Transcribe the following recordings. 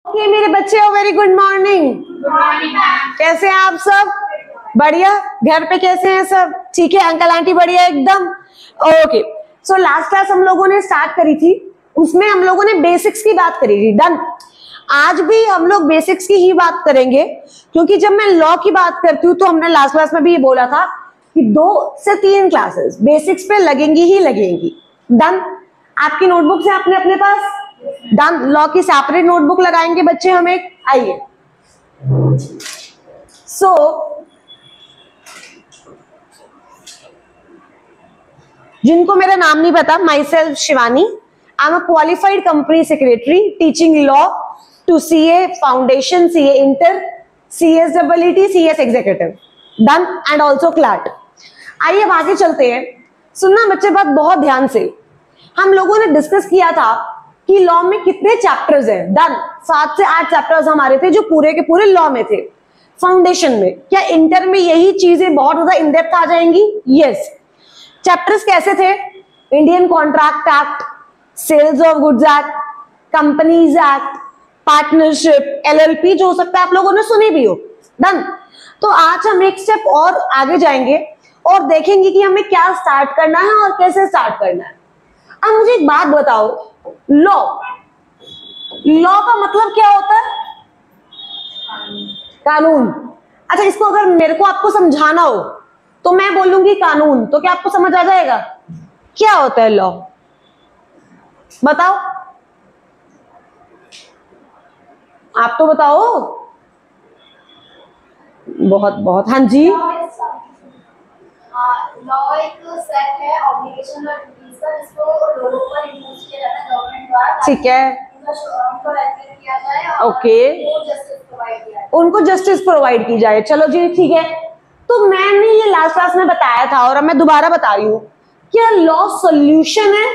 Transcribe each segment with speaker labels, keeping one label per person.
Speaker 1: Okay मेरे बच्चे, very good morning. कैसे हैं आप सब? बढ़िया। घर पे कैसे हैं सब? ठीक है, अंकल आंटी बढ़िया एकदम? ओके, सो लास्ट क्लास हम लोगों ने स्टार्ट करी थी, उसमें हम लोगों ने बेसिक्स की बात करी थी। डन। आज भी हम लोग बेसिक्स की ही बात करेंगे, क्योंकि जब मैं लॉ की बात करती हूँ तो हमने लास्ट क्लास में भी ये बोला था कि 2 से 3 क्लासेस बेसिक्स पे लगेंगी ही लगेंगी। डन। आपकी नोटबुक से आपने अपने पास डन लॉ की सेपरेट नोटबुक लगाएंगे बच्चे हम एक। आइए, सो जिनको मेरा नाम नहीं पता, myself Shivani, I am a qualified company secretary teaching law to CA foundation, CA inter, CSEET, CS executive. Done. And also clerk. आइए अब आगे चलते हैं। सुनना बच्चे बात बहुत ध्यान से। हम लोगों ने डिस्कस किया था कि लॉ में कितने चैप्टर्स हैं। डन। 7 से 8 चैप्टर्स हमारे थे जो पूरे के पूरे लॉ में थे। फाउंडेशन में, क्या इंटर में यही चीजें बहुत ज्यादा इन डेप्थ आ जाएंगी? यस। चैप्टर्स कैसे थे? Indian contract act, sales of goods act, companies act, partnership, LLP, जो हो सकता है आप लोगों ने सुनी भी हो। डन। तो आज हम एक स्टेप और आगे जाएंगे और देखेंगे कि हमें क्या स्टार्ट करना है और कैसे स्टार्ट करना है। अब मुझे एक बात बताओ, लॉ का मतलब क्या होता है? कानून। अच्छा, इसको अगर मेरे को आपको समझाना हो तो मैं बोलूंगी कानून, तो क्या आपको समझ आ जाएगा क्या होता है लॉ? बताओ, आप तो बताओ। बहुत बहुत। हाँ जी।
Speaker 2: लॉ एक सेट है ऑब्लिगेशन और ड्यूटीज का, जिसको लोगों पर इम्पोज किया जाता है गवर्नमेंट द्वारा।
Speaker 1: ठीक है।
Speaker 2: उनको रेगुलेट किया जाए और
Speaker 1: ओके,
Speaker 2: जस्टिस प्रोवाइड किया जाए।
Speaker 1: उनको जस्टिस प्रोवाइड की जाए। चलो जी, ठीक है। तो मैंने ये लास्ट क्लास में बताया था और अब मैं दोबारा बता रही हूँ, क्या लॉ सॉल्यूशन है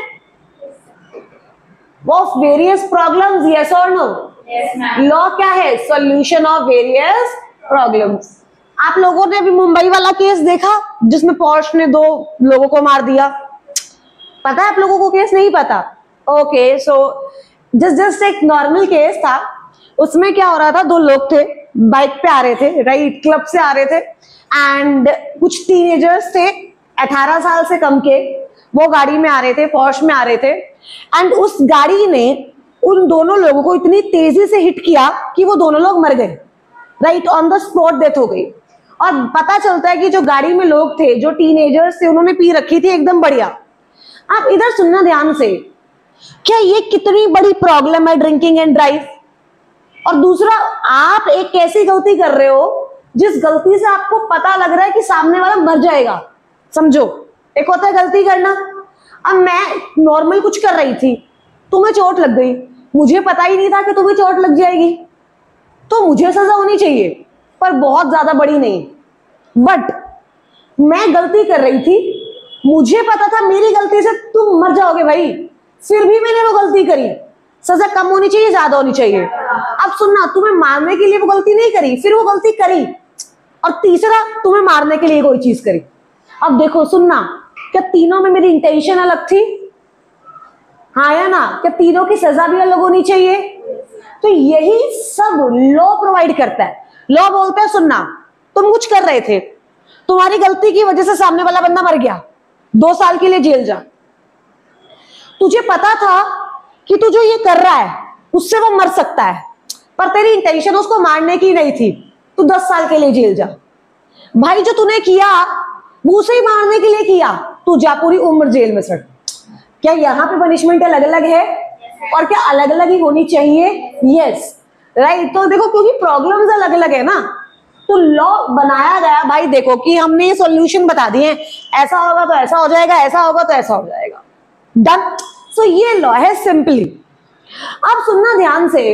Speaker 1: ऑफ वेरियस प्रॉब्लम्स? यस और नो? लॉ क्या है? Solution of various problems. आप लोगों ने अभी मुंबई वाला केस देखा जिसमें पॉर्श ने 2 लोगों को मार दिया? पता है आप लोगों को केस? नहीं पता? ओके, सो जस्ट एक नॉर्मल केस था। उसमें क्या हो रहा था, 2 लोग थे, बाइक पे आ रहे थे, राइट, क्लब से आ रहे थे, एंड कुछ टीनेजर्स थे 18 साल से कम के, वो गाड़ी में आ रहे थे, पॉर्श में आ रहे थे, एंड उस गाड़ी ने उन दोनों लोगों को इतनी तेजी से हिट किया कि वो दोनों लोग मर गए, right, on the spot death हो गई। और पता चलता है कि जो गाड़ी में लोग थे, जो टीनेजर्स थे, उन्होंने पी रखी थी एकदम बढ़िया। आप इधर सुनना ध्यान से, क्या ये कितनी बड़ी प्रॉब्लम है ड्रिंकिंग एंड ड्राइव? और दूसरा, आप एक ऐसी गलती कर रहे हो जिस गलती से आपको पता लग रहा है कि सामने वाला मर जाएगा। समझो, एक होता है गलती करना। अब मैं नॉर्मल कुछ कर रही थी, तुम्हें चोट लग गई, मुझे पता ही नहीं था कि तुम्हें चोट लग जाएगी, तो मुझे सजा होनी चाहिए, पर बहुत ज्यादा बड़ी नहीं। बट मैं गलती कर रही थी, मुझे पता था मेरी गलती से तुम मर जाओगे भाई, फिर भी मैंने वो गलती करी, सजा कम होनी चाहिए, ज्यादा होनी चाहिए? अब सुनना, तुम्हें मारने के लिए वो गलती नहीं करी, फिर वो गलती करी, और तीसरा तुम्हें मारने के लिए कोई चीज करी। अब देखो, सुनना, क्या तीनों में मेरी इंटेंशन अलग थी? हाँ या ना? क्या तीनों की सजा भी अलग होनी चाहिए? तो यही सब लॉ प्रोवाइड करता है। लॉ बोलता है, सुनना, तुम कुछ कर रहे थे, तुम्हारी गलती की वजह से सामने वाला बंदा मर गया, 2 साल के लिए जेल जा। तुझे पता था कि तू जो ये कर रहा है उससे वो मर सकता है, पर तेरी इंटेंशन उसको मारने की नहीं थी, तू 10 साल के लिए जेल जा। भाई, जो तूने किया वो उसे ही मारने के लिए किया, तू जा पूरी उम्र जेल में सड़। क्या यहाँ पे पनिशमेंट अलग अलग है? और क्या अलग अलग ही होनी चाहिए? Yes, right. तो देखो, क्योंकि प्रॉब्लम्स अलग अलग है ना, तो लॉ बनाया गया भाई, देखो कि हमने ये सॉल्यूशन बता दिए, ऐसा होगा तो ऐसा हो जाएगा, ऐसा होगा तो ऐसा हो जाएगा। डन। सो ये लॉ है सिंपली। अब सुनना ध्यान से,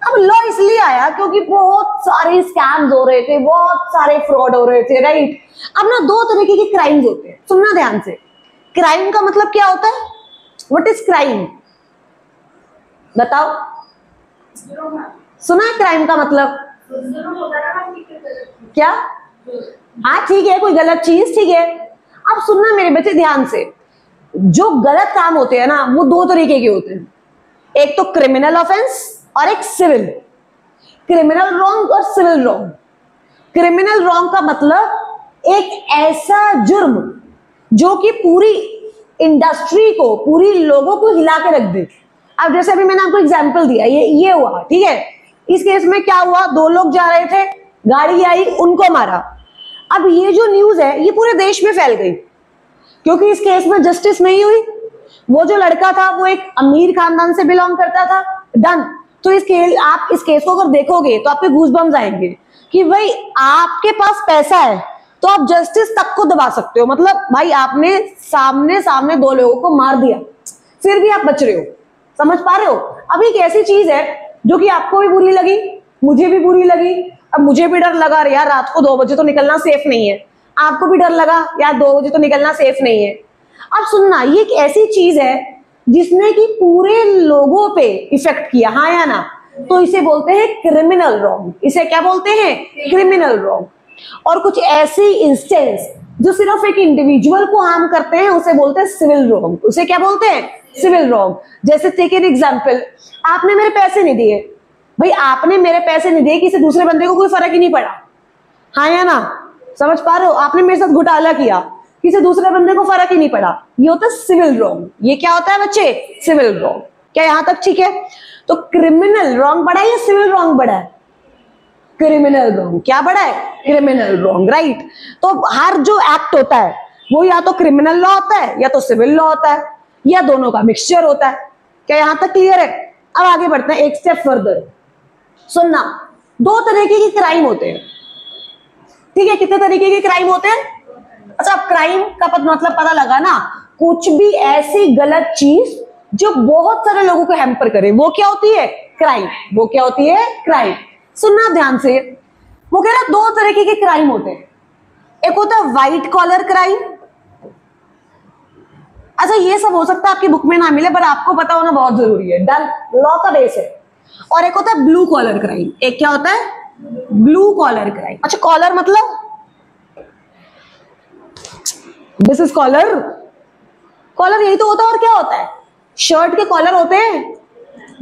Speaker 1: अब लॉ इसलिए आया क्योंकि बहुत सारे स्कैम्स हो रहे थे, बहुत सारे फ्रॉड हो रहे थे, राइट। अब ना 2 तरीके के क्राइम्स होते हैं, सुनना ध्यान से। क्राइम का मतलब क्या होता है? What is crime? बताओ, सुना है क्राइम का मतलब क्या? हाँ ठीक है, कोई गलत चीज, ठीक है। अब सुनना मेरे बच्चे ध्यान से, जो गलत काम होते हैं ना वो दो तरीके के होते हैं, एक तो क्रिमिनल ऑफेंस और एक सिविल। क्रिमिनल रॉन्ग और सिविल रॉन्ग। क्रिमिनल रॉन्ग का मतलब एक ऐसा जुर्म जो कि पूरी इंडस्ट्री को, पूरी लोगों को हिला के रख दे। अब जैसे अभी मैंने आपको एग्जांपल दिया, ये हुआ, ठीक है। इस केस में क्या हुआ, दो लोग जा रहे थे, गाड़ी आई, उनको मारा। अब ये जो न्यूज है ये पूरे देश में फैल गई क्योंकि इस केस में जस्टिस नहीं हुई। वो जो लड़का था वो एक अमीर खानदान से बिलोंग करता था, डन। तो आप इस केस को अगर देखोगे तो आपके गूज़बम्स आएंगे कि भाई आपके पास पैसा है तो आप जस्टिस तक को दबा सकते हो। मतलब भाई आपने सामने दो लोगों को मार दिया फिर भी आप बच रहे हो, समझ पा रहे हो। अब एक ऐसी चीज है जो कि आपको भी बुरी लगी, मुझे भी बुरी लगी। अब मुझे भी डर लगा यार रात को 2 बजे तो निकलना सेफ नहीं है, आपको भी डर लगा यार 2 बजे तो निकलना सेफ नहीं है। अब सुनना, ये एक ऐसी चीज है जिसने कि पूरे लोगों पे इफेक्ट किया, हाँ या ना, तो इसे बोलते हैं क्रिमिनल रॉन्ग। इसे क्या बोलते हैं, क्रिमिनल रॉन्ग। और कुछ ऐसी इंस्टेंस जो सिर्फ एक इंडिविजुअल को हार्म करते हैं उसे बोलते हैं सिविल रॉन्ग। उसे क्या बोलते हैं, सिविल रॉन्ग। जैसे टेक एन एग्जांपल, आपने मेरे पैसे नहीं दिए, भाई आपने मेरे पैसे नहीं दिए, किसी दूसरे बंदे को कोई फर्क ही नहीं पड़ा, हाँ या ना, समझ पा रहे हो। आपने मेरे साथ घोटाला किया, किसी दूसरे बंदे को फर्क ही नहीं पड़ा, ये होता है सिविल रॉन्ग। ये क्या होता है बच्चे, सिविल रॉन्ग। क्या यहां तक ठीक है। तो क्रिमिनल रॉन्ग बड़ा है या सिविल रॉन्ग बड़ा है, क्रिमिनल रॉन्ग। क्या बड़ा है, क्रिमिनल रॉन्ग, राइट। तो हर जो एक्ट होता है वो या तो क्रिमिनल लॉ होता है या तो सिविल लॉ होता है या दोनों का मिक्सचर होता है। क्या यहां तक क्लियर है। अब आगे बढ़ते हैं एक स्टेप फर्दर। सुनना, 2 तरीके के क्राइम होते हैं, ठीक है। कितने तरीके के क्राइम होते हैं। अच्छा, क्राइम का मतलब पता लगा ना, कुछ भी ऐसी गलत चीज जो बहुत सारे लोगों को हैम्पर करे, वो क्या होती है, क्राइम। वो क्या होती है, क्राइम। सुनना ध्यान से, वो कह रहा 2 तरीके के क्राइम होते हैं। एक होता है व्हाइट कॉलर क्राइम। अच्छा, ये सब हो सकता है आपकी बुक में ना मिले पर आपको पता होना बहुत जरूरी है, डन, लॉ का बेस है। और एक होता है ब्लू कॉलर क्राइम। एक क्या होता है, ब्लू कॉलर क्राइम। अच्छा, कॉलर मतलब दिस इज कॉलर। कॉलर यही तो होता है, और क्या होता है, शर्ट के कॉलर होते हैं,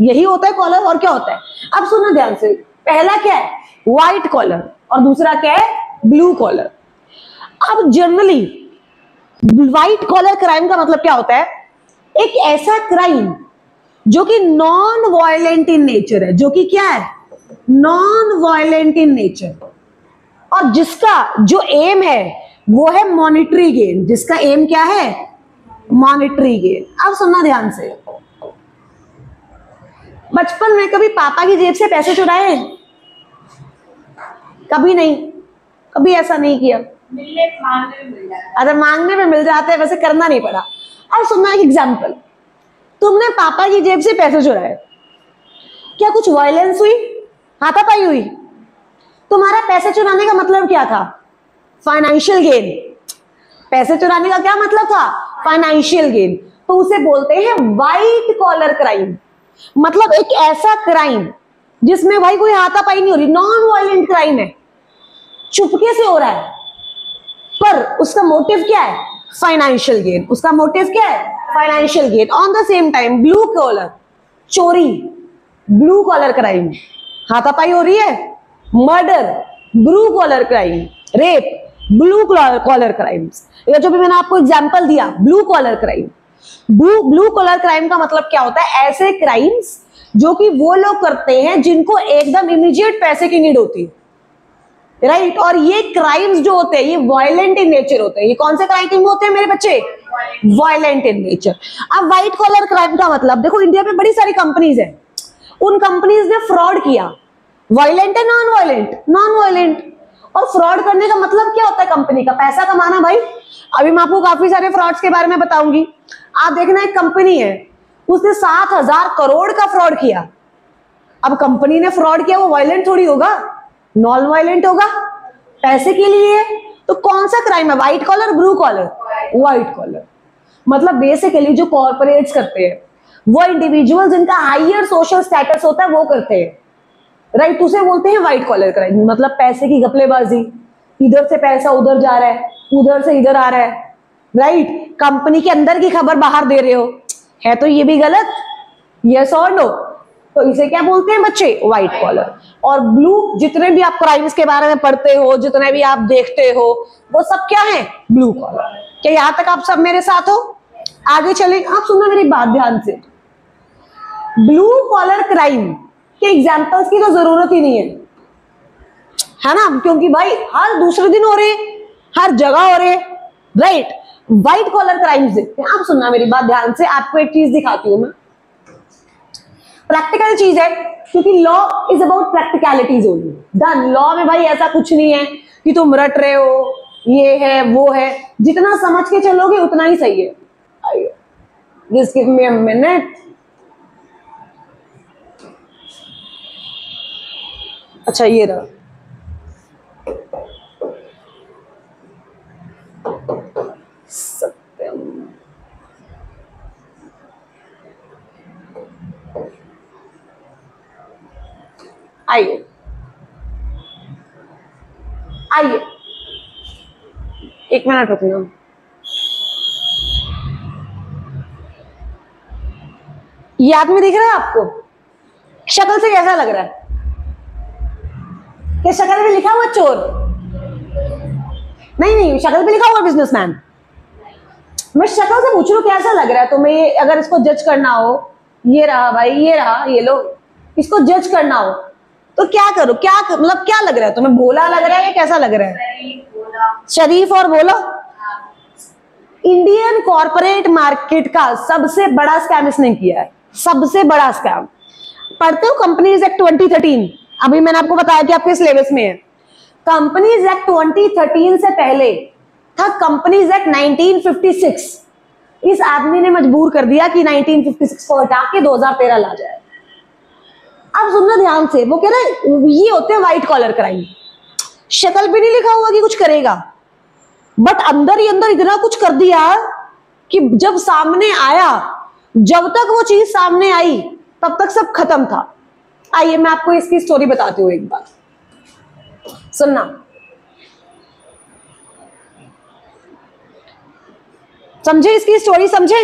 Speaker 1: यही होता है कॉलर, और क्या होता है। अब सुनो ध्यान से, पहला क्या है, व्हाइट कॉलर, और दूसरा क्या है, ब्लू कॉलर। अब जनरली व्हाइट कॉलर क्राइम का मतलब क्या होता है, एक ऐसा क्राइम जो कि नॉन वायलेंट इन नेचर है, जो कि क्या है, नॉन वायलेंट इन नेचर, और जिसका जो एम है वो है मॉनिटरी गेन। जिसका एम क्या है, मॉनिटरी गेन। अब सुनना ध्यान से, बचपन में कभी पापा की जेब से पैसे चुराए, कभी नहीं, कभी ऐसा नहीं किया। अगर मांगने में मिल जाते हैं, वैसे करना नहीं पड़ा। अब सुनना एक एग्जांपल, तुमने पापा की जेब से पैसे चुराए, क्या कुछ वायलेंस हुई, हाथापाई हुई। तुम्हारा पैसे चुराने का मतलब क्या था, फाइनेंशियल गेन। पैसे चुराने का क्या मतलब था, फाइनेंशियल गेन। तो उसे बोलते हैं व्हाइट कॉलर क्राइम। मतलब एक ऐसा क्राइम जिसमें भाई कोई हाथापाई नहीं हो रही, नॉन वायलेंट क्राइम है, चुपके से हो रहा है, पर उसका मोटिव क्या है, फाइनेंशियल गेन। उसका मोटिव क्या है, financial gain. On the same time blue collar, चोरी, ब्लू कॉलर क्राइम, हाथापाई हो रही है, murder, blue collar crime, rape, blue collar crimes. ये जो भी मैंने आपको एग्जांपल दिया, blue collar crime. Blue collar crime का मतलब क्या होता है, ऐसे क्राइम्स जो कि वो लोग करते हैं जिनको एकदम इमीडिएट पैसे की नीड होती है, राइट। और ये क्राइम्स जो होते हैं ये वायलेंट इन नेचर होते हैं। ये कौन से क्राइम होते हैं मेरे बच्चे, वायलेंट इन नेचर। अब व्हाइट कॉलर क्राइम का मतलब देखो, इंडिया में बड़ी सारी कंपनीज है, उन कंपनीज ने फ्रॉड किया, वायलेंट है, नॉन वायलेंट, नॉन वायलेंट। और फ्रॉड करने का मतलब क्या होता है, कंपनी का पैसा कमाना। भाई अभी मैं आपको काफी सारे फ्रॉड्स के बारे में बताऊंगी। आप देखना, एक कंपनी है, उसने 7,000 करोड़ का फ्रॉड किया। अब कंपनी ने फ्रॉड किया, वो वायलेंट थोड़ी होगा, नॉन वायलेंट होगा, पैसे के लिए। तो कौन सा क्राइम है, white collar, blue collar, white collar. मतलब बेसिकली जो कॉर्पोरेट्स करते हैं, वो इंडिविजुअल जिनका हायर सोशल स्टेटस होता है वो करते हैं, राइट। उसे बोलते हैं व्हाइट कॉलर क्राइम। मतलब पैसे की घपलेबाजी, इधर से पैसा उधर जा रहा है, उधर से इधर आ रहा है, राइट, कंपनी के अंदर की खबर बाहर दे रहे हो, है तो ये भी गलत, यस और नो। तो इसे क्या बोलते हैं बच्चे, व्हाइट कॉलर। और ब्लू, जितने भी आप क्राइम्स के बारे में पढ़ते हो, जितने भी आप देखते हो, वो सब क्या है, ब्लू कॉलर। क्या यहां तक आप सब मेरे साथ हो? आगे चले, आप सुनना मेरी बात ध्यान से। ब्लू कॉलर क्राइम के एग्जाम्पल्स की तो जरूरत ही नहीं है ना, क्योंकि भाई हर दूसरे दिन हो रहे, हर जगह हो रहे, राइट। व्हाइट कॉलर क्राइम्स देखते हैं। आप सुनना मेरी बात ध्यान से, आपको एक चीज दिखाती हूं मैं, प्रैक्टिकल चीज है, क्योंकि law is about practicalities only. Done. Law में भाई ऐसा कुछ नहीं है कि तुम रट रहे हो, ये है वो है, जितना समझ के चलोगे उतना ही सही है। आइए, just give me a minute. अच्छा ये रहा, सत्यम, आइए आइए, एक मिनट रुकना। ये आदमी दिख रहा है आपको? शक्ल से कैसा लग रहा है? क्या शक्ल पे लिखा हुआ चोर? नहीं, शक्ल पे लिखा हुआ बिजनेसमैन। मैं शक्ल से पूछ रहा हूं कैसा लग रहा है तुम्हें, अगर इसको जज करना हो, ये रहा भाई, ये रहा, ये लो, इसको जज करना हो तो क्या करो, क्या मतलब क्या लग रहा है तुम्हें? भोला लग रहा है या कैसा लग रहा है? शरीफ और बोलो। इंडियन कॉर्पोरेट मार्केट का सबसे बड़ा स्कैम इसने किया है, सबसे बड़ा स्कैम। पढ़ते हो कंपनीज एक्ट 2013? अभी मैंने आपको बताया कि आपके सिलेबस में है। कंपनीज एक्ट 2013 से पहले था कंपनीज एक्ट 1956। इस आदमी ने मजबूर कर दिया कि 1956 को हटा के 2013 ला जाए। अब सुनना ध्यान से, वो कह रहे ये होते हैं व्हाइट कॉलर क्राइम। शक्ल पे नहीं लिखा हुआ कि कुछ करेगा, बट अंदर ही अंदर इतना कुछ कर दिया कि जब सामने आया, जब तक वो चीज सामने आई तब तक सब खत्म था। आइए मैं आपको इसकी स्टोरी बताती हूँ एक बार, सुनना। समझे इसकी स्टोरी? समझे?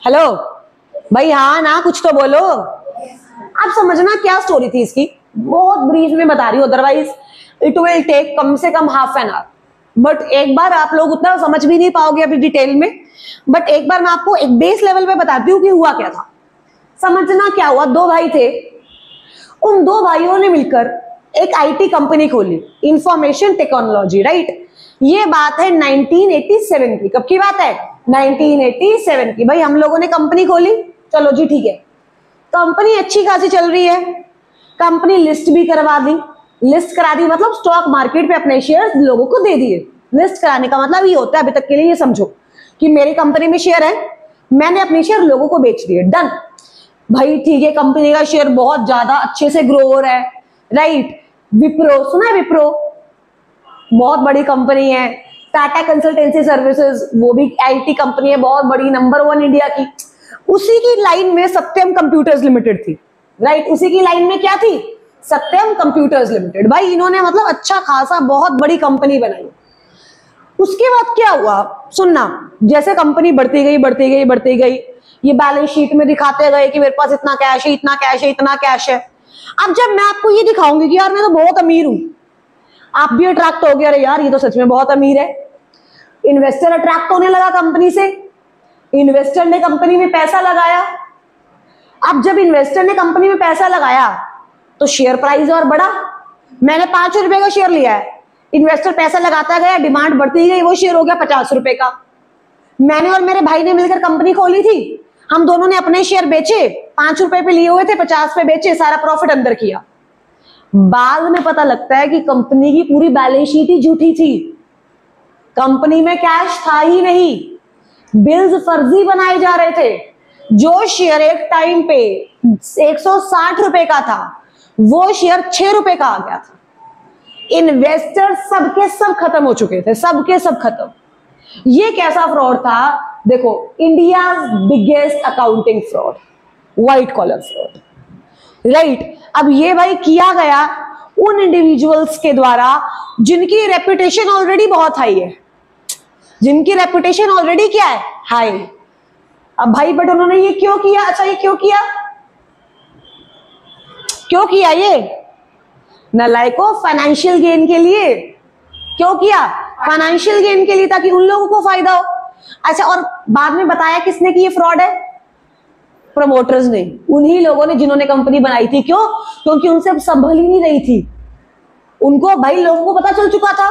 Speaker 1: हेलो भाई, हाँ ना, कुछ तो बोलो। आप समझना क्या स्टोरी थी इसकी, बहुत ब्रीफ में बता रही हूँ, अदरवाइज इट विल टेक कम से कम हाफ एन आवर। बट एक बार आप लोग उतना समझ भी नहीं पाओगे अभी डिटेल में, बट एक बार मैं आपको एक बेस लेवल पे बताती हूँ कि हुआ क्या था। समझना क्या हुआ, दो भाई थे, उन दो भाइयों ने मिलकर एक आईटी कंपनी खोली, इंफॉर्मेशन टेक्नोलॉजी, राइट। ये बात है 1987 की। कब की बात है? 1987 की। भाई हम लोगों ने कंपनी खोली, चलो जी ठीक है, कंपनी अच्छी खासी चल रही है, कंपनी लिस्ट भी करवा दी। लिस्ट करा दी मतलब स्टॉक मार्केट पे अपने शेयर लोगों को दे दिए। लिस्ट कराने का मतलब ये होता है, अभी तक के लिए ये समझो कि मेरी कंपनी में शेयर है, मैंने अपने शेयर लोगों को बेच दिए, डन। भाई ठीक है, कंपनी का शेयर बहुत ज्यादा अच्छे से ग्रो हो रहा है, राइट। विप्रो, सुना है विप्रो? बहुत बड़ी कंपनी है। टाटा कंसल्टेंसी सर्विसेज, वो भी आईटी कंपनी है, बहुत बड़ी, नंबर 1 इंडिया की। उसी की लाइन में सत्यम कंप्यूटर्स लिमिटेड थी, राइट। उसी की लाइन में क्या थी? सत्यम कंप्यूटर्स लिमिटेड। भाई इन्होंने मतलब अच्छा खासा बहुत बड़ी कंपनी बनाई। उसके बाद क्या हुआ सुनना, जैसे कंपनी बढ़ती गई बढ़ती गई बढ़ती गई, ये बैलेंस शीट में दिखाते गए कि मेरे पास इतना कैश है, इतना कैश है, इतना कैश है। अब जब मैं आपको ये दिखाऊंगी कि यार मैं तो बहुत अमीर हूं, आप भी अट्रैक्ट हो गए, अरे यार ये तो सच में बहुत अमीर है। इन्वेस्टर अट्रैक्ट होने लगा कंपनी से, इन्वेस्टर ने कंपनी में पैसा लगाया। अब जब इन्वेस्टर ने कंपनी में पैसा लगाया तो शेयर प्राइस और बढ़ा। मैंने 5 रुपए का शेयर लिया है, इन्वेस्टर पैसा लगाता गया, डिमांड बढ़ती गई, वो शेयर हो गया 50 रुपए का। मैंने और मेरे भाई ने मिलकर कंपनी खोली थी, हम दोनों ने अपने शेयर बेचे, 5 रुपए पे लिए हुए थे, 50 पे बेचे, सारा प्रॉफिट अंदर किया। बाद में पता लगता है कि कंपनी की पूरी बैलेंस शीट ही झूठी थी, कंपनी में कैश था ही नहीं, बिल्स फर्जी बनाए जा रहे थे। जो शेयर एक टाइम पे 160 रुपए का था, वो शेयर 6 रुपए का आ गया था। इन्वेस्टर सबके सब खत्म हो चुके थे, सबके सब खत्म। ये कैसा फ्रॉड था? देखो, India biggest accounting fraud, white collar fraud, right. अब ये भाई किया गया उन इंडिविजुअल्स के द्वारा जिनकी रेपुटेशन ऑलरेडी बहुत हाई है, जिनकी रेपुटेशन ऑलरेडी क्या है, हाई। अब भाई बट उन्होंने ये क्यों किया? अच्छा ये क्यों किया? क्यों किया ये? नालायकों, फाइनेंशियल गेन के लिए। क्यों किया? फाइनेंशियल गेन के लिए, ताकि उन लोगों को फायदा हो। अच्छा, और बाद में बताया किसने कि ये फ्रॉड है? प्रमोटर्स ने, उन्हीं लोगों ने जिन्होंने कंपनी बनाई थी। क्यों? क्योंकि उनसे अब संभल ही नहीं रही थी उनको। भाई लोगों को पता चल चुका था।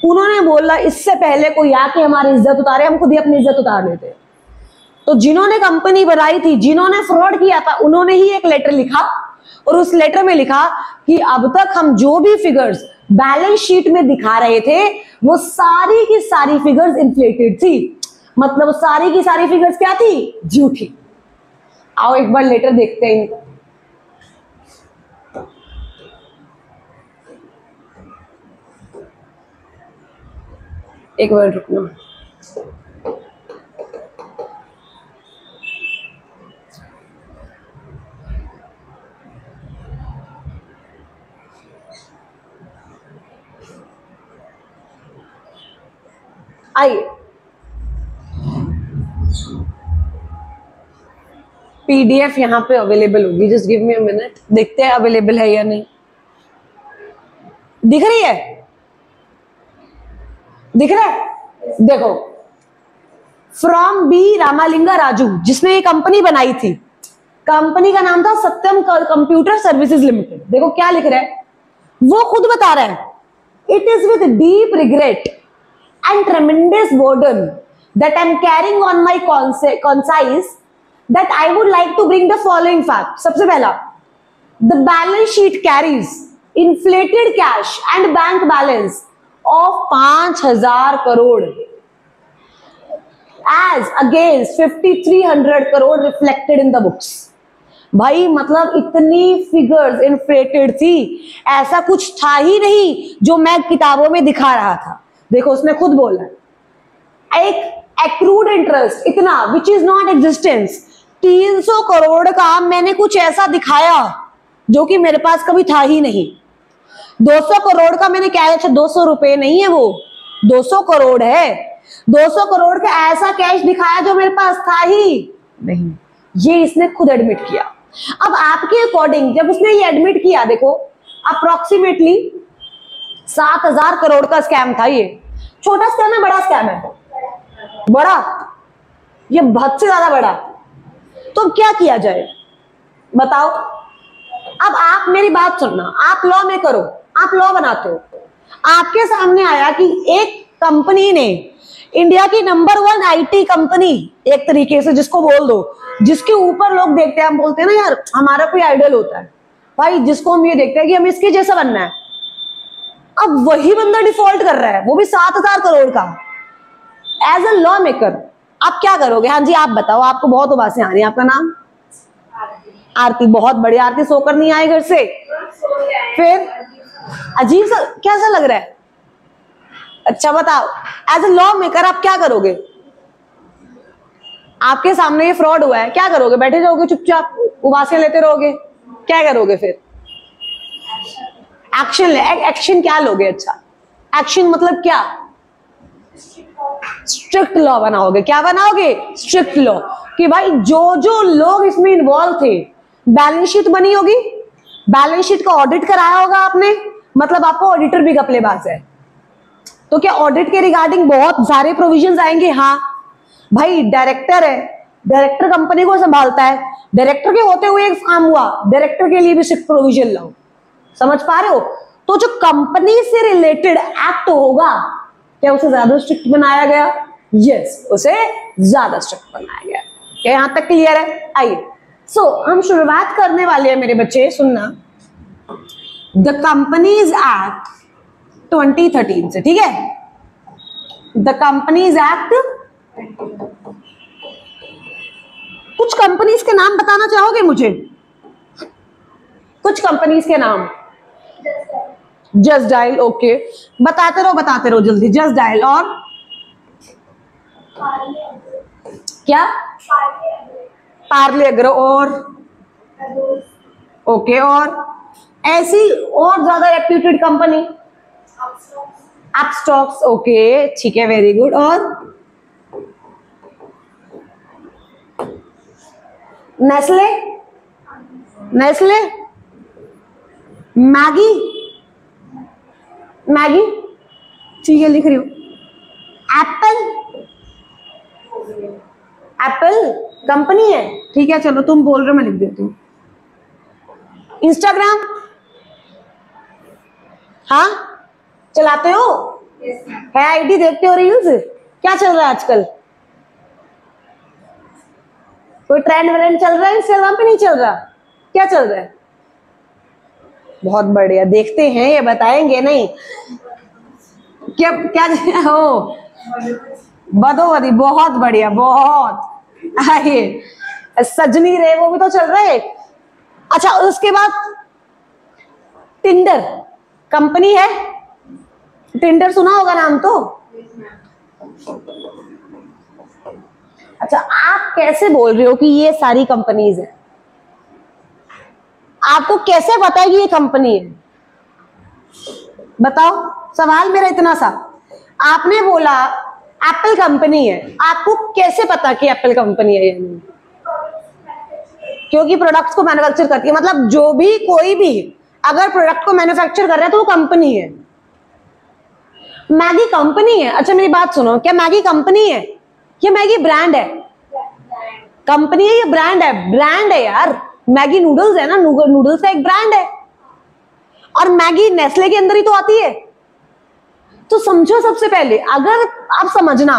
Speaker 1: उन्होंने बोला इससे पहले कोई आके हमारी इज्जत उतारे, हम खुद ही अपनी इज्जत उतार लेते। तो जिन्होंने कंपनी बनाई थी, जिन्होंने फ्रॉड किया था, उन्होंने ही एक लेटर लिखा और उस लेटर में लिखा कि अब तक हम जो भी फिगर्स बैलेंस शीट में दिखा रहे थे वो सारी की सारी फिगर्स इन्फ्लेटेड थी। मतलब सारी की सारी फिगर्स क्या थी? झूठी। आओ एक बार लेटर देखते हैं इनका। एक मिनट रुकना। आइए, पीडीएफ यहाँ पे अवेलेबल होगी। Just give me a minute, देखते हैं अवेलेबल है या नहीं। दिख रही है? दिख रहा है? देखो, फ्रॉम बी रामालिंगा राजू, जिसने ये कंपनी बनाई थी। कंपनी का नाम था सत्यम कंप्यूटर सर्विसेज लिमिटेड। देखो क्या लिख रहा है, वो खुद बता रहा है, it is with deep regret and tremendous burden that I'm carrying on my conscience that I would like to bring the following fact. सबसे पहला, the balance sheet carries inflated cash and bank balance of 5,000 crore as against 5,300 crore reflected in the books. भाई मतलब इतनी figures inflated थी, ऐसा कुछ था ही नहीं जो मैं किताबों में दिखा रहा था। देखो उसने खुद बोला, एक एक्रूड इंटरेस्ट इतना which is not existence, 300 crore का मैंने कुछ ऐसा दिखाया जो कि मेरे पास कभी था ही नहीं। 200 करोड़ का मैंने क्या, अच्छा 200 रुपए नहीं है, वो 200 करोड़ है। 200 करोड़ का ऐसा कैश दिखाया जो मेरे पास था ही नहीं। ये इसने खुद एडमिट किया। अब आपके अकॉर्डिंग जब उसने ये एडमिट किया, देखो अप्रोक्सीमेटली 7,000 करोड़ का स्कैम था। ये छोटा स्कैम है, बड़ा स्कैम है? बड़ा, ये बहुत से ज्यादा बड़ा। तो क्या किया जाए बताओ? अब आप मेरी बात सुनना, आप लॉ में करो, आप लॉ बनाते हो। आपके सामने आया कि एक कंपनी ने, इंडिया की नंबर 1 आईटी कंपनी एक तरीके से जिसको बोल दो, जिसके ऊपर लोग देखते हैं, हम बोलते हैं ना यार हमारा कोई आइडल होता है भाई, जिसको हम ये देखते हैं कि हम इसके जैसा बनना है। अब वही बंदा डिफॉल्ट कर रहा है, वो भी 7,000 करोड़ का। एज अ लॉ मेकर आप क्या करोगे? हाँ जी आप बताओ, आपको बहुत उबासी आ रही है। आपका नाम? आरती। बहुत बढ़िया आरती, सोकर नहीं आए घर से? फिर अजीब सा कैसा लग रहा है? अच्छा बताओ, एज अ लॉ मेकर आप क्या करोगे? आपके सामने ये फ्रॉड हुआ है, क्या करोगे? बैठे जाओगे चुपचाप, उबासियां लेते रहोगे? क्या करोगे फिर? एक्शन ले। एक्शन क्या लोगे? अच्छा एक्शन मतलब क्या? स्ट्रिक्ट लॉ बनाओगे। क्या बनाओगे? स्ट्रिक्ट लॉ, कि भाई जो जो लोग इसमें इन्वॉल्व थे, बैलेंस शीट बनी होगी, बैलेंस शीट का ऑडिट कराया होगा आपने, मतलब आपको ऑडिटर भी घपलेबाज है। तो क्या ऑडिट के रिगार्डिंग बहुत सारे प्रोविजंस आएंगे? हाँ भाई, डायरेक्टर है, डायरेक्टर कंपनी को संभालता है, डायरेक्टर के होते हुए एक काम हुआ, डायरेक्टर के लिए भी स्ट्रिक्ट प्रोविजन लाओ। समझ पा रहे हो? तो जो कंपनी से रिलेटेड एक्ट होगा, क्या उसे ज्यादा स्ट्रिक्ट बनाया गया? यस, उसे ज्यादा स्ट्रिक्ट बनाया गया। क्या यहां तक क्लियर है? आइए हम शुरुआत करने वाले हैं मेरे बच्चे, सुनना। द कंपनीज एक्ट 2013 से, ठीक है? द कंपनीज एक्ट, कुछ कंपनीज के नाम बताना चाहोगे मुझे? कुछ कंपनीज के नाम। जस्ट डायल, ओके, बताते रहो जल्दी। जस्ट डायल और क्या? पार्ले एग्रो और ओके, और ऐसी और ज्यादा रेप्यूटेड कंपनी? अपस्टॉक्स, ओके ठीक है, वेरी गुड। और नेस्ले, नेस्ले, मैगी, मैगी, ठीक है लिख रही हूं। एप्पल, एप्पल कंपनी है, ठीक है चलो तुम बोल रहे हो मैं लिख देती हूँ। इंस्टाग्राम, हाँ चलाते हो, है आईडी, देखते हो रील्स, क्या चल रहा है आजकल? कोई ट्रेंड व्रेंड चल रहा है इंस्टाग्राम पे? नहीं चल रहा, क्या चल रहा है? बहुत बढ़िया, देखते हैं, ये बताएंगे नहीं क्या क्या हो? बदोबदी, बहुत बढ़िया, बहुत। आइए सजनी रे, वो भी तो चल रहा है। अच्छा उसके बाद टिंडर कंपनी है, टिंडर सुना होगा नाम तो। अच्छा आप कैसे बोल रहे हो कि ये सारी कंपनीज है? आपको कैसे पता है कि ये कंपनी है? बताओ, सवाल मेरा इतना सा, आपने बोला एप्पल कंपनी है, आपको कैसे पता कि एप्पल कंपनी है या नहीं? क्योंकि प्रोडक्ट्स को मैन्युफैक्चर करती है, मतलब जो भी कोई भी अगर प्रोडक्ट को मैन्युफैक्चर कर रहा है तो वो कंपनी है। मैगी कंपनी है? अच्छा मेरी बात सुनो, क्या मैगी कंपनी है या मैगी ब्रांड है? कंपनी है या ब्रांड है? ब्रांड है यार, मैगी नूडल्स है ना, नूडल्स का एक ब्रांड है, और मैगी नेस्ले के अंदर ही तो आती है। तो समझो, सबसे पहले अगर आप समझना,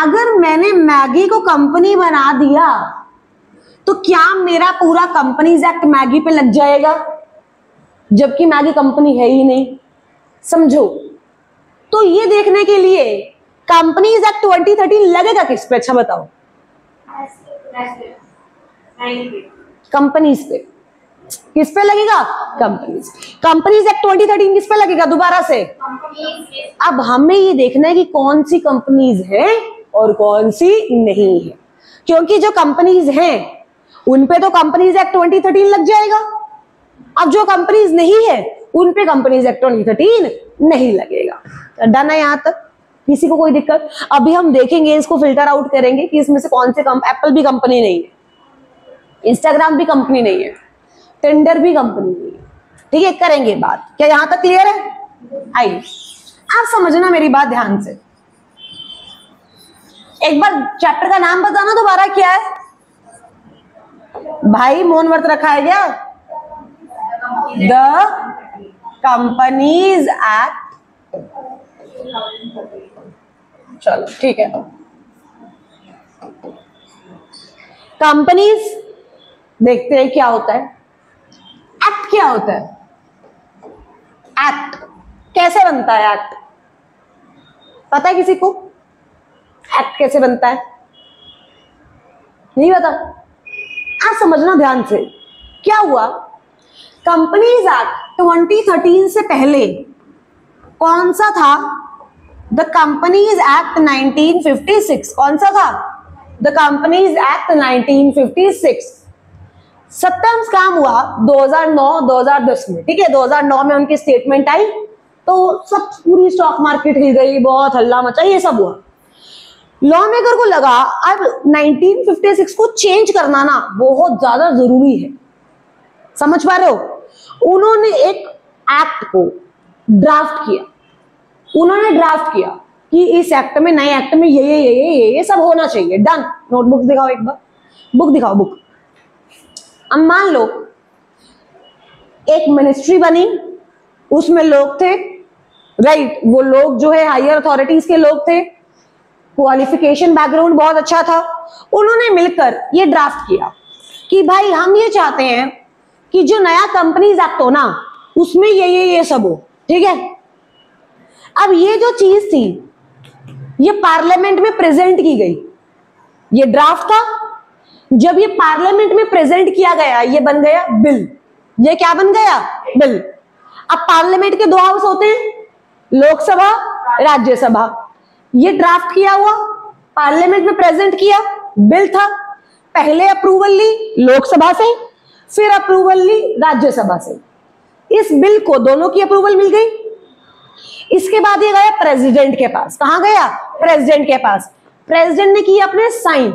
Speaker 1: अगर मैंने मैगी को कंपनी बना दिया तो क्या मेरा पूरा कंपनीज एक्ट मैगी पे लग जाएगा, जबकि मैगी कंपनी है ही नहीं? समझो, तो ये देखने के लिए कंपनीज एक्ट 2013 लगेगा किस पे? अच्छा बताओ, कंपनीज पे। किस पे लगेगा? कंपनीज। कंपनीज एक्ट 2013 किस पे लगेगा दोबारा से? अब हमें ये देखना है कि कौन सी कंपनीज है और कौन सी नहीं है, क्योंकि जो कंपनीज हैं उन पे तो कंपनीज एक्ट 2013 लग जाएगा। अब जो कंपनीज नहीं है उन पे कंपनीज एक्ट 2013 नहीं लगेगा। डन है यहां तक? किसी को कोई दिक्कत? अभी हम देखेंगे, इसको फिल्टर आउट करेंगे कि इसमें से कौन से एप्पल भी कंपनी नहीं है, इंस्टाग्राम भी कंपनी नहीं है, टिंडर भी कंपनी नहीं है, ठीक है? करेंगे बात। क्या यहां तक क्लियर है? आइए आप समझना मेरी बात ध्यान से। एक बार चैप्टर का नाम बताना दोबारा, क्या है भाई? मौन व्रत रखा है क्या? द कंपनीज एक्ट, चलो ठीक है। कंपनीज देखते हैं क्या होता है। एक्ट क्या होता है? एक्ट कैसे बनता है? एक्ट पता है किसी को? एक्ट कैसे बनता है? नहीं पता? आप समझना ध्यान से। क्या हुआ, कंपनीज एक्ट 2013 से पहले कौन सा था? The companies act 1956। कौन सा था? The companies act 1956। सत्तम काम हुआ 2009-2010 में, ठीक है? 2009 में उनकी स्टेटमेंट आई तो सब पूरी स्टॉक मार्केट हिल गई, बहुत हल्ला मचा, ये सब हुआ। लॉ मेकर को लगा अब 1956 को चेंज करना ना बहुत ज्यादा जरूरी है। समझ पा रहे हो? उन्होंने एक एक्ट को ड्राफ्ट किया। उन्होंने ड्राफ्ट किया कि इस एक्ट में, नए एक्ट में ये सब होना चाहिए। डन। नोटबुक दिखाओ एक बार, बुक दिखाओ, बुक। अब मान लो एक मिनिस्ट्री बनी, उसमें लोग थे, राइट? वो लोग जो है हायर अथॉरिटीज के लोग थे, क्वालिफिकेशन बैकग्राउंड बहुत अच्छा था। उन्होंने मिलकर ये ड्राफ्ट किया कि भाई हम ये चाहते हैं कि जो नया कंपनीज एक्ट हो ना उसमें ये सब हो, ठीक है? अब ये जो चीज थी ये पार्लियामेंट में प्रेजेंट की गई, ये ड्राफ्ट था। जब ये पार्लियामेंट में प्रेजेंट किया गया ये बन गया बिल। ये क्या बन गया? बिल। अब पार्लियामेंट के दो हाउस होते हैं, लोकसभा, राज्यसभा। ये ड्राफ्ट किया हुआ, पार्लियामेंट में प्रेजेंट किया, बिल था। पहले अप्रूवल ली लोकसभा से, फिर अप्रूवल ली राज्यसभा से। इस बिल को दोनों की अप्रूवल मिल गई। इसके बाद ये गया प्रेसिडेंट के पास। कहां गया? प्रेसिडेंट के पास। प्रेसिडेंट ने किया अपने साइन।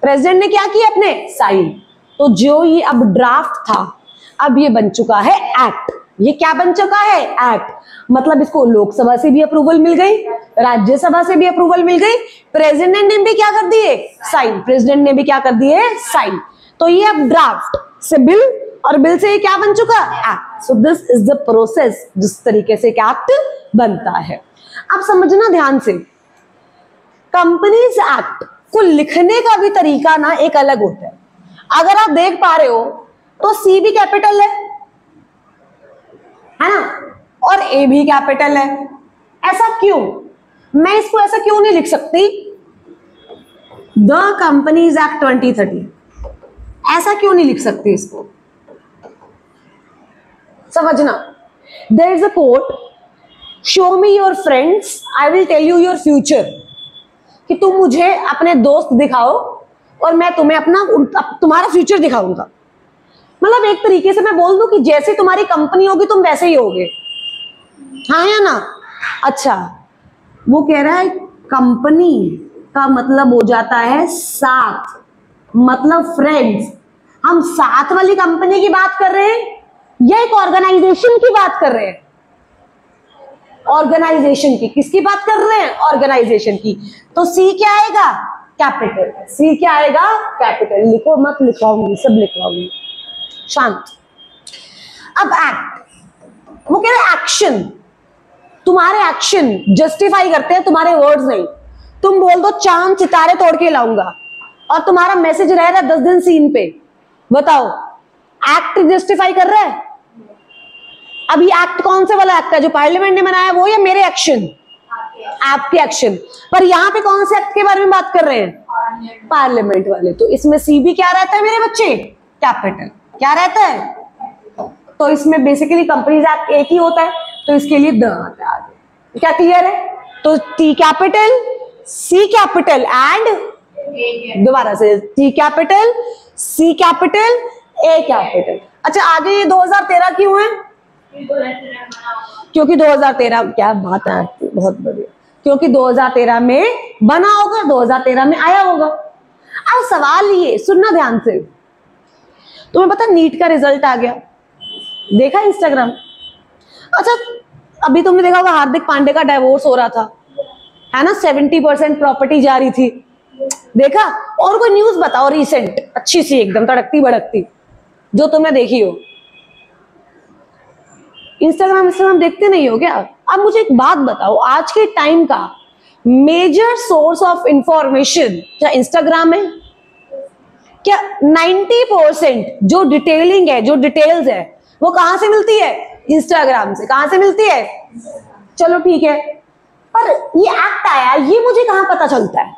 Speaker 1: प्रेसिडेंट ने क्या किया? अपने साइन। तो जो ये अब ड्राफ्ट था, अब ये बन चुका है एक्ट। ये क्या बन चुका है? एक्ट। मतलब इसको लोकसभा से भी अप्रूवल मिल गई, राज्यसभा से भी अप्रूवल मिल गई, प्रेसिडेंट ने भी क्या कर दिए? साइन। प्रेसिडेंट ने भी क्या कर दिए? साइन। तो ये अब ड्राफ्ट से बिल, और बिल से ये क्या बन चुका? Act. So this is the process जिस तरीके से एक्ट बनता है। आप समझना ध्यान से, कंपनीज एक्ट को लिखने का भी तरीका ना एक अलग होता है। अगर आप देख पा रहे हो तो सी भी कैपिटल है ना, और ए भी कैपिटल है। ऐसा क्यों? मैं इसको ऐसा क्यों नहीं लिख सकती द कंपनीज एक्ट 2013? ऐसा क्यों नहीं लिख सकती इसको? समझना, there is a quote, show me your friends I will tell you your future. कि तुम मुझे अपने दोस्त दिखाओ और मैं तुम्हें तुम्हारा फ्यूचर दिखाऊंगा। मतलब एक तरीके से मैं बोल दूं कि जैसे तुम्हारी कंपनी होगी तुम वैसे ही होगे, हाँ या ना? अच्छा, वो कह रहा है कंपनी का मतलब हो जाता है साथ, मतलब फ्रेंड्स। हम साथ वाली कंपनी की बात कर रहे हैं या एक ऑर्गेनाइजेशन की बात कर रहे हैं? ऑर्गेनाइजेशन की। किसकी बात कर रहे हैं? ऑर्गेनाइजेशन की। तो सी क्या आएगा? कैपिटल। सी क्या आएगा? कैपिटल। लिखो मत, लिखवाऊंगी, सब लिखवाऊंगी, शांत। अब एक्ट, वो कह रहे हैं एक्शन। तुम्हारे एक्शन जस्टिफाई करते हैं तुम्हारे वर्ड्स नहीं। तुम बोल दो चांद सितारे तोड़ के लाऊंगा और तुम्हारा मैसेज रह रहा है 10 दिन सीन पे, बताओ एक्ट जस्टिफाई कर रहा है? अभी एक्ट कौन से वाला एक्ट है? जो पार्लियामेंट ने बनाया वो, या मेरे एक्शन? आपके एक्शन। पर यहाँ पे कौन से एक्ट के बारे में बात कर रहे हैं? पार्लियामेंट वाले। तो इसमें सी भी क्या रहता है मेरे बच्चे? कैपिटल। क्या रहता है? तो इसमें बेसिकली कंपनीज एक्ट एक ही होता है, तो इसके लिए द आता है आगे। क्या क्लियर है? तो T capital, C capital and दोबारा से T capital, C capital, A capital. अच्छा, आगे ये 2013 क्यों है? क्योंकि 2013, क्या बात है, बहुत बढ़िया, क्योंकि 2013 में बना होगा, 2013 में आया होगा। अब सवाल ये सुनना ध्यान से, तुम्हें पता नीट का रिजल्ट आ गया, देखा इंस्टाग्राम? अच्छा, अभी तुमने देखा होगा हार्दिक पांडे का डाइवोर्स हो रहा था, है ना? 70% प्रॉपर्टी जा रही थी, देखा? और कोई न्यूज बताओ रिसेंट, अच्छी सी एकदम तड़कती भड़कती, जो तुमने देखी हो। इंस्टाग्राम देखते नहीं हो क्या? अब मुझे एक बात बताओ, आज के टाइम का मेजर सोर्स ऑफ इंफॉर्मेशन क्या इंस्टाग्राम है? क्या 90% जो डिटेलिंग है, जो डिटेल्स है, वो कहां से मिलती है? इंस्टाग्राम से। कहां से मिलती है? चलो ठीक है, पर ये एक्ट आया, ये मुझे कहां पता चलता है?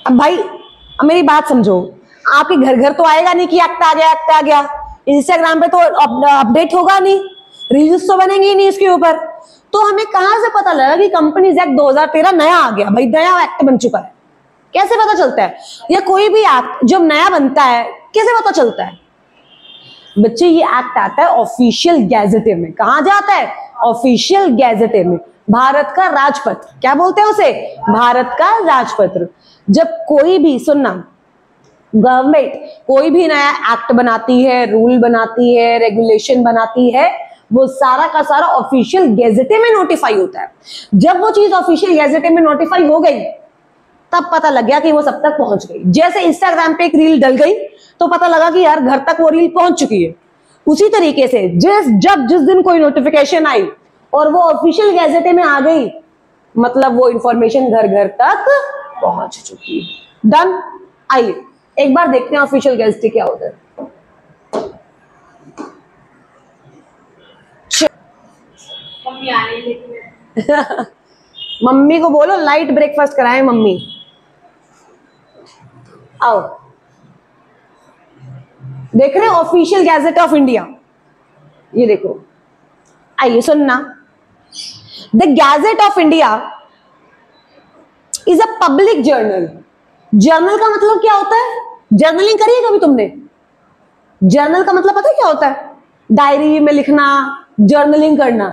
Speaker 1: अब भाई, अब मेरी बात समझो, आपके घर घर तो आएगा नहीं कि एक्ट आ गया, एक्ट आ गया। इंस्टाग्राम पे तो अपडेट होगा नहीं, रील्स तो बनेंगे ही नहीं इसके ऊपर। तो हमें कहां से पता लगा कि कंपनीज एक्ट 2013 नया आ गया? भाई नया एक्ट बन चुका है, कैसे पता चलता है? या कोई भी एक्ट जब नया बनता है कैसे पता चलता है? बच्चे, ये एक्ट आता है ऑफिशियल गैजेटे में। कहां जाता है? ऑफिशियल गैजेटे में। भारत का राजपत्र, क्या बोलते हैं उसे? भारत का राजपत्र। जब कोई भी, सुनना, गवर्नमेंट कोई भी नया एक्ट बनाती है, रूल बनाती है, रेगुलेशन बनाती है, वो सारा का सारा ऑफिशियल गैजेटे में नोटिफाई होता है। जब वो चीज ऑफिशियल गैजेटे में नोटिफाई हो गई, तब पता लग गया कि वो सब तक पहुंच गई। जैसे इंस्टाग्राम पे एक रील डल गई तो पता लगा कि यार घर तक वो रील पहुंच चुकी है। उसी तरीके से जिस दिन कोई नोटिफिकेशन आई और वो ऑफिशियल गैजेटे में आ गई, मतलब वो इंफॉर्मेशन घर घर तक पहुंच चुकी है। डन? आइए एक बार देखते हैं ऑफिशियल गैजेट क्या होता है।
Speaker 2: मम्मी आने लगी।
Speaker 1: मम्मी को बोलो लाइट ब्रेकफास्ट कराए मम्मी। आओ, देख रहे हो ऑफिशियल गैजेट ऑफ इंडिया, ये देखो। आइए सुनना, the gadget of India is a public journal. Journal का मतलब क्या होता है? जर्नलिंग करी है कभी तुमने? जर्नल का मतलब पता है क्या होता है? डायरी में लिखना, जर्नलिंग करना।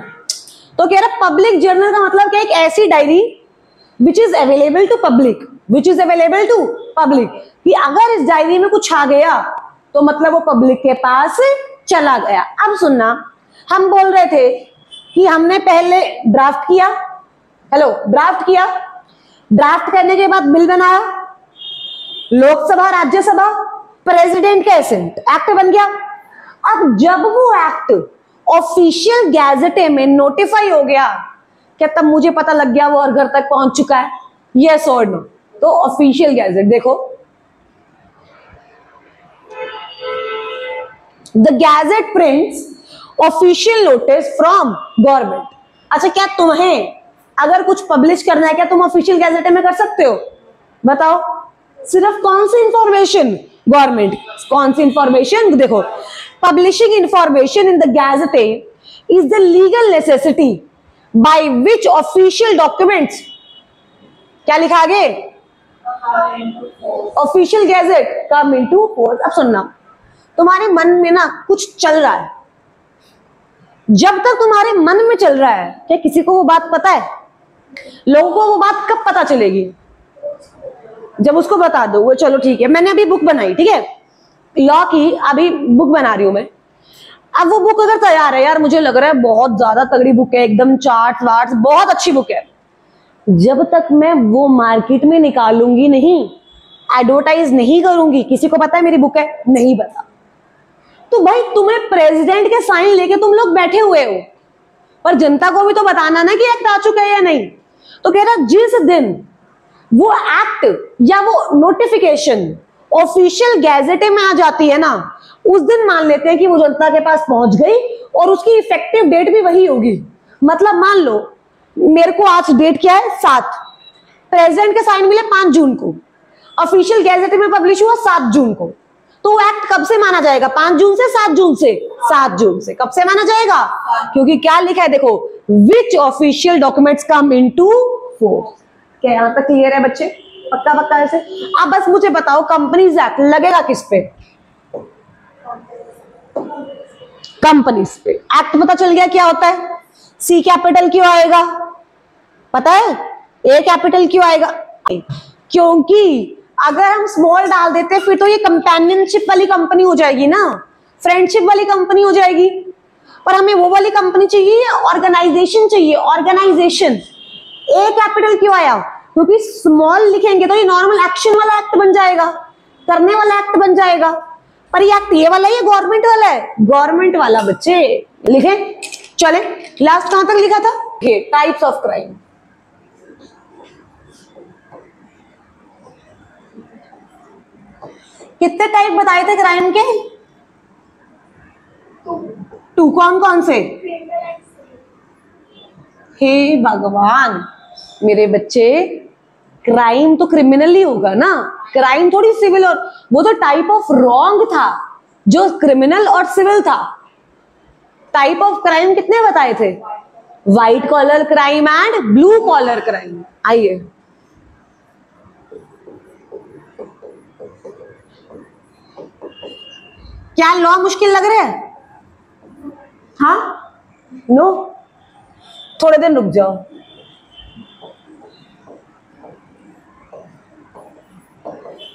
Speaker 1: तो कह रहा पब्लिक जर्नल का मतलब क्या? एक ऐसी diary which is available to public, which is available to public, कि अगर इस डायरी में कुछ आ गया तो मतलब वो पब्लिक के पास चला गया। अब सुनना, हम बोल रहे थे कि हमने पहले ड्राफ्ट किया, हेलो ड्राफ्ट किया, ड्राफ्ट करने के बाद बिल बनाया, लोकसभा राज्यसभा प्रेसिडेंट का एसेंट, एक्ट बन गया। अब जब वो एक्ट ऑफिशियल गैजेटे में नोटिफाई हो गया, क्या तब मुझे पता लग गया वो हर घर तक पहुंच चुका है, यस और नो? तो ऑफिशियल गैजेट देखो, the gadget prints official notice from government. अच्छा, क्या तुम्हें अगर कुछ पब्लिश करना है, क्या तुम ऑफिशियल गैजेट में कर सकते हो? बताओ, सिर्फ कौन सी इंफॉर्मेशन? गवर्नमेंट। कौन सी इंफॉर्मेशन? देखो, publishing information in the gazette is the legal necessity by which official documents, क्या लिखा आगे? Official gazette come into force. अब सुनना, तुम्हारे मन में ना कुछ चल रहा है, जब तक तुम्हारे मन में चल रहा है, क्या किसी को वो बात पता है? लोगों को वो बात कब पता चलेगी? जब उसको बता दो। वो चलो ठीक है, मैंने अभी बुक बनाई, ठीक है, लॉ की अभी बुक बना रही हूं मैं। अब वो बुक अगर तैयार है, यार मुझे लग रहा है बहुत ज्यादा तगड़ी बुक है, एकदम चार्ट वार्ट बहुत अच्छी बुक है, जब तक मैं वो मार्केट में निकालूंगी नहीं, एडवर्टाइज नहीं करूंगी, किसी को पता है मेरी बुक है? नहीं पता। तो भाई तुम्हें प्रेसिडेंट के साइन लेके तुम लोग बैठे हुए हो, पर जनता को भी तो बताना ना कि एक्ट आ चुका है या नहीं। तो कह रहा जिस दिन वो एक्ट या वो नोटिफिकेशन ऑफिशियल गैजेटे में आ जाती है ना, उस दिन मान लेते हैं कि वो जनता के पास पहुंच गई और उसकी इफेक्टिव डेट भी वही होगी। मतलब मान लो मेरे को आज डेट क्या है? 7, प्रेसिडेंट के साइन मिले 5 जून को, ऑफिशियल गैजेटे में पब्लिश हुआ 7 जून को, तो एक्ट कब से माना जाएगा? 5 जून से 7 जून से? 7 जून से। कब से माना जाएगा? क्योंकि क्या लिखा है देखो, which official documents come into force. क्या यहां तक क्लियर है बच्चे? पक्का पक्का ऐसे? अब बस मुझे बताओ, कंपनीज एक्ट लगेगा किस पे? कंपनीज पे। एक्ट पता चल गया क्या होता है? सी कैपिटल क्यों आएगा? पता है? ए कैपिटल क्यों आएगा? क्योंकि अगर हम स्मॉल डाल देते फिर तो ये कंपेनियनशिप वाली कंपनी हो जाएगी ना, फ्रेंडशिप वाली कंपनी हो जाएगी, पर हमें वो वाली कंपनी चाहिए, ऑर्गेनाइजेशन चाहिए, ऑर्गेनाइजेशन। ए कैपिटल क्यों आया? क्योंकि स्मॉल लिखेंगे तो ये नॉर्मल एक्शन वाला एक्ट बन जाएगा, करने वाला एक्ट बन जाएगा, पर ये एक्ट ये वाला है, गवर्नमेंट वाला है, गवर्नमेंट वाला। बच्चे लिखे चले, लास्ट कहां तक लिखा था? Types of crime. कितने टाइप बताए थे क्राइम के? 2। कौन कौन से? हे भगवान, मेरे बच्चे क्राइम तो क्रिमिनल ही होगा ना, क्राइम थोड़ी सिविल। और वो तो टाइप ऑफ रॉन्ग था जो क्रिमिनल और सिविल था। टाइप ऑफ क्राइम कितने बताए थे? White collar crime and blue collar crime. आइए, क्या लॉ मुश्किल लग रहा है? हाँ? नो? थोड़े दिन रुक जाओ।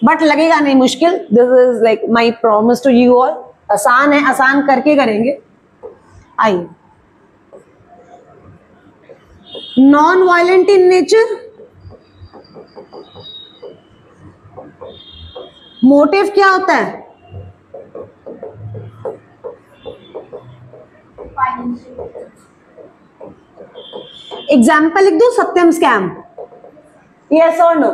Speaker 1: बट लगेगा नहीं मुश्किल, this is like my promise to you all. आसान है, आसान करके करेंगे। आइए, non violent in nature, motive क्या होता है? एग्जाम्पल लिख दो, सत्यम स्कैम। यस और नो?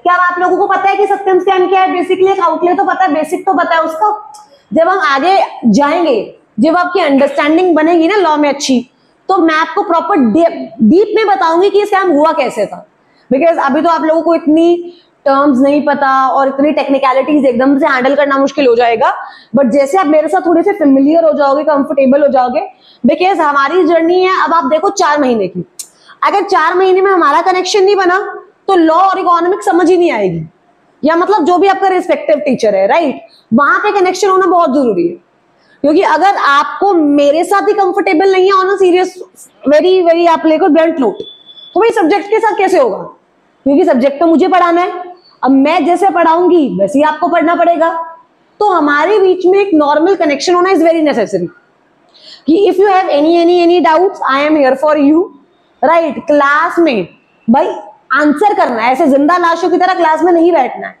Speaker 1: क्या आप लोगों को पता है कि सत्यम स्कैम क्या है? बेसिकली एक आउटले तो पता है, बेसिक तो पता है उसका। जब हम आगे जाएंगे, जब आपकी अंडरस्टैंडिंग बनेगी ना लॉ में अच्छी, तो मैं आपको प्रॉपर डीप में बताऊंगी कि स्कैम हुआ कैसे था। बिकॉज अभी तो आप लोगों को इतनी टर्म्स नहीं पता और इतनी टेक्निकलिटीज एकदम से हैंडल करना मुश्किल हो जाएगा। बट जैसे आप मेरे साथ थोड़े से फेमिलियर हो जाओगे, कंफर्टेबल हो जाओगे, बिकॉज हमारी जर्नी है अब आप देखो 4 महीने की। अगर 4 महीने में हमारा कनेक्शन नहीं बना तो लॉ और इकोनॉमिक्स समझ ही नहीं आएगी, या मतलब जो भी आपका रिस्पेक्टिव टीचर है, राइट, वहां पे कनेक्शन होना बहुत जरूरी है। क्योंकि अगर आपको मेरे साथ ही कंफर्टेबल नहीं है on a serious very very आप लेकर ब्लंट नोट, तो भाई सब्जेक्ट के साथ कैसे होगा? क्योंकि सब्जेक्ट तो मुझे पढ़ाना है। अब मैं जैसे पढ़ाऊंगी वैसे ही आपको पढ़ना पड़ेगा। तो हमारे बीच में एक नॉर्मल कनेक्शन होना इज वेरी नेसेसरी कि if you have any doubts I am here for you, right. Class में भाई आंसर करना है, ऐसे जिंदा लाशों की तरह क्लास में नहीं बैठना है,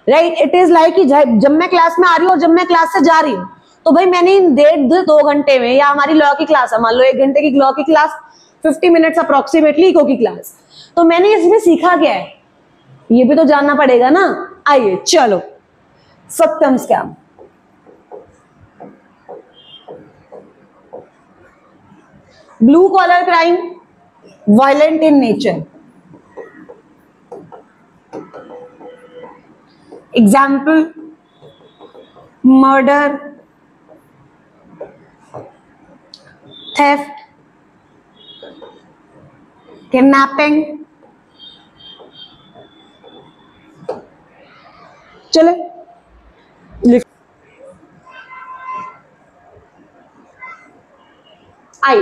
Speaker 1: राइट। इट इज लाइक कि जब मैं क्लास में आ रही हूँ और जब मैं क्लास से जा रही हूँ, तो भाई मैंने 1.5-2 घंटे में, या हमारी लॉ की क्लास है, मान लो 1 घंटे की लॉ की क्लास, 50 मिनट्स अप्रोक्सीमेटली इको की क्लास, तो मैंने इसमें सीखा क्या है ये भी तो जानना पड़ेगा ना। आइए चलो, Satyam scam. Blue collar crime, violent in nature. Example, murder, theft, kidnapping. चले आई।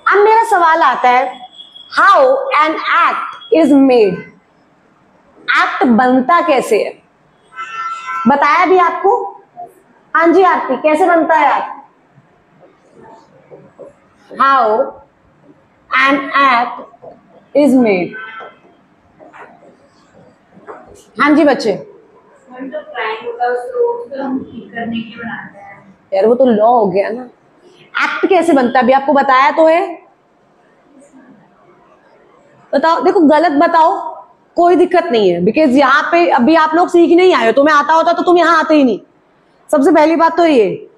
Speaker 1: अब मेरा सवाल आता है, how an act is made. Act बनता कैसे है, बताया भी आपको। हाँ जी आरती, कैसे बनता है act? How an act is made. हाँ जी बच्चे। यार वो तो लॉ हो गया ना, एक्ट कैसे बनता है अभी आपको बताया तो है। बताओ, देखो गलत बताओ कोई दिक्कत नहीं है, बिकॉज यहाँ पे अभी आप लोग सीख नहीं आए हो। तुम्हें आता होता तो तुम यहाँ आते ही नहीं। सबसे पहली बात तो ये,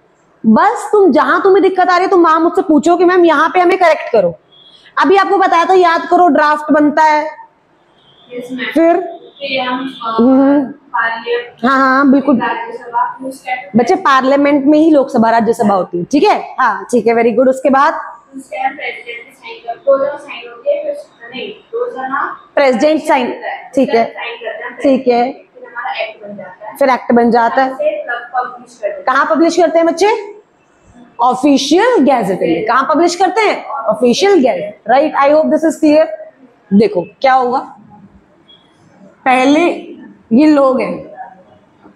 Speaker 1: बस तुम जहां तुम्हें दिक्कत आ रही है तुम वहां मुझसे पूछो कि मैम यहाँ पे हमें करेक्ट करो। अभी आपको बताया था, याद करो, ड्राफ्ट बनता है, फिर हाँ हाँ बिल्कुल बच्चे, पार्लियामेंट में ही लोकसभा राज्यसभा होती है, ठीक है। हाँ ठीक है, वेरी गुड। उसके बाद प्रेसिडेंट साइन, ठीक है ठीक है, फिर एक्ट बन जाता है। कहाँ पब्लिश करते हैं बच्चे? ऑफिशियल गैजेट में। कहाँ पब्लिश करते हैं? Official gazette, right. I hope this is clear. देखो क्या होगा, पहले ये लोग हैं,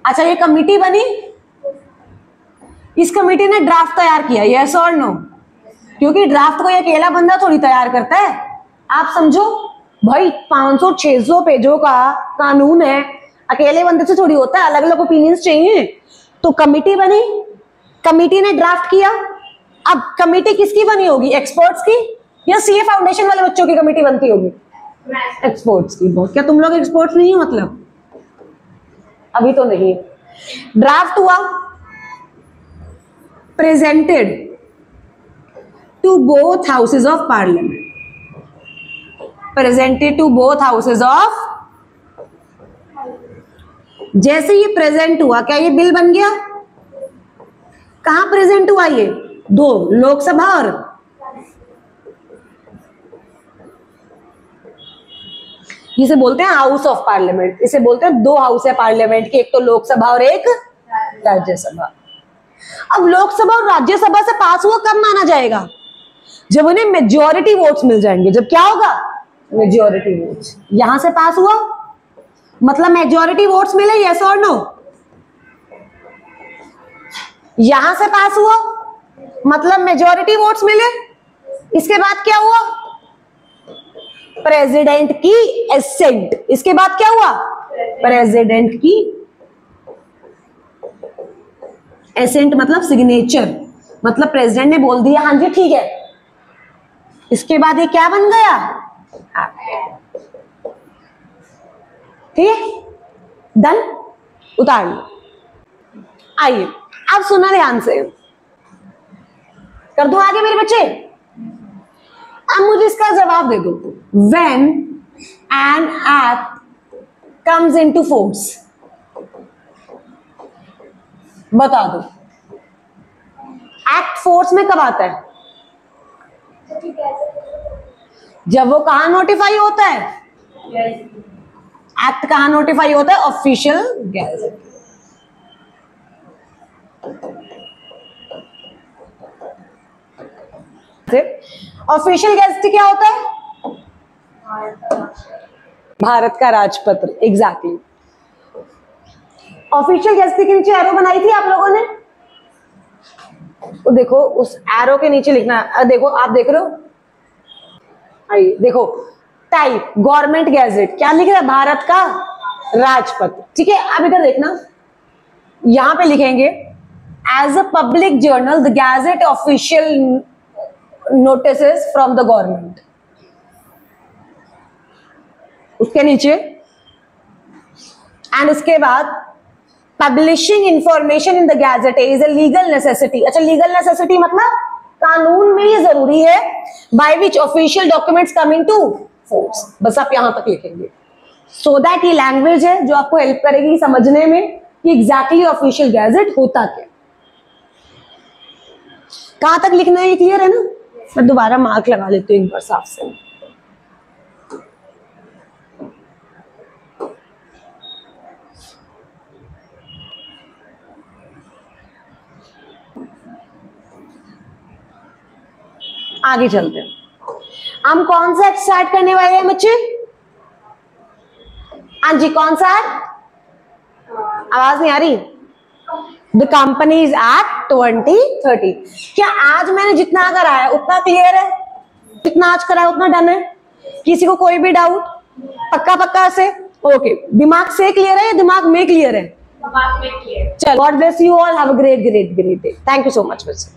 Speaker 1: अच्छा ये कमिटी बनी, इस कमिटी ने ड्राफ्ट तैयार किया, यस और नो? क्योंकि ड्राफ्ट को ये अकेला बंदा थोड़ी तैयार करता है, आप समझो भाई 500-600 पेजों का कानून है, अकेले बंदे से थोड़ी होता है, अलग अलग ओपिनियंस चाहिए। तो कमिटी बनी, कमिटी ने ड्राफ्ट किया। अब कमिटी किसकी बनी होगी? एक्सपर्ट्स की या सीए फाउंडेशन वाले बच्चों की कमिटी बनती होगी? एक्सपर्ट्स की। बहुत, क्या तुम लोग एक्सपर्ट्स नहीं हो? मतलब अभी तो नहीं। ड्राफ्ट हुआ, presented to both houses of parliament, presented to both houses of. जैसे ये प्रेजेंट हुआ, क्या ये बिल बन गया? कहां प्रेजेंट हुआ ये? दो, लोकसभा और इसे बोलते हैं हाउस ऑफ पार्लियामेंट। इसे बोलते हैं दो हाउस है पार्लियामेंट की, एक तो लोकसभा और एक राज्यसभा। अब लोकसभा और राज्यसभा से पास हुआ कब माना जाएगा? जब उन्हें मेजॉरिटी वोट्स मिल जाएंगे। जब क्या होगा? Majority votes. यहां से पास हुआ मतलब मेजॉरिटी वोट्स मिले, यस और नो? यहां से पास हुआ मतलब मेजॉरिटी वोट्स मिले। इसके बाद क्या हुआ? प्रेसिडेंट की एसेंट। इसके बाद क्या हुआ? प्रेसिडेंट की एसेंट मतलब सिग्नेचर, मतलब प्रेसिडेंट ने बोल दिया हाँ जी ठीक है। इसके बाद ये क्या बन गया? ठीक है, डन, उतार लो। आइए अब सुना ध्यान से, कर दूं आगे मेरे बच्चे? अब मुझे इसका जवाब दे दो। When an act comes into force, बता दो एक्ट फोर्स में कब आता है? जब वो कहां नोटिफाई होता है? एक्ट कहां नोटिफाई होता है? Official gazette. ऑफिशियल गैजेट क्या होता है? भारत का राजपत्र, एग्जैक्टली। ऑफिशियल गैजेट के नीचे एरो बनाई थी आप लोगों ने, तो देखो उस एरो के नीचे लिखना है। देखो आप देख रहे हो, आइए देखो, टाइप गवर्नमेंट गैजेट, क्या लिख रहा है? भारत का राजपत्र, ठीक है। अब इधर देखना, यहां पे लिखेंगे as a public journal the gazette official notices from the government. उसके नीचे एंड उसके बाद publishing information in the gazette is a legal necessity. अच्छा, लीगल नेसेसिटी मतलब कानून में ये जरूरी है, by which official documents come into force. बस आप यहां तक लिखेंगे, सो दैट ये लैंग्वेज है जो आपको हेल्प करेगी समझने में कि एग्जैक्टली ऑफिशियल गैजेट होता क्या। कहां तक लिखना है ये क्लियर है ना? मैं दोबारा मार्क लगा लेती हूँ एक बार साफ से। आगे चलते हैं, हम कौन सा एक्ट स्टार्ट करने वाले हैं बच्चे? हाँ जी, कौन सा? आवाज नहीं आ रही। The companies act 2030। क्या आज मैंने जितना कराया उतना क्लियर है? जितना आज कराया उतना डन है? किसी को कोई भी डाउट? पक्का पक्का से? ओके, दिमाग से क्लियर है या दिमाग में क्लियर है?
Speaker 2: दिमाग में क्लियर।
Speaker 1: चलो, God bless you all, have a great day. Thank you so much बच्चे।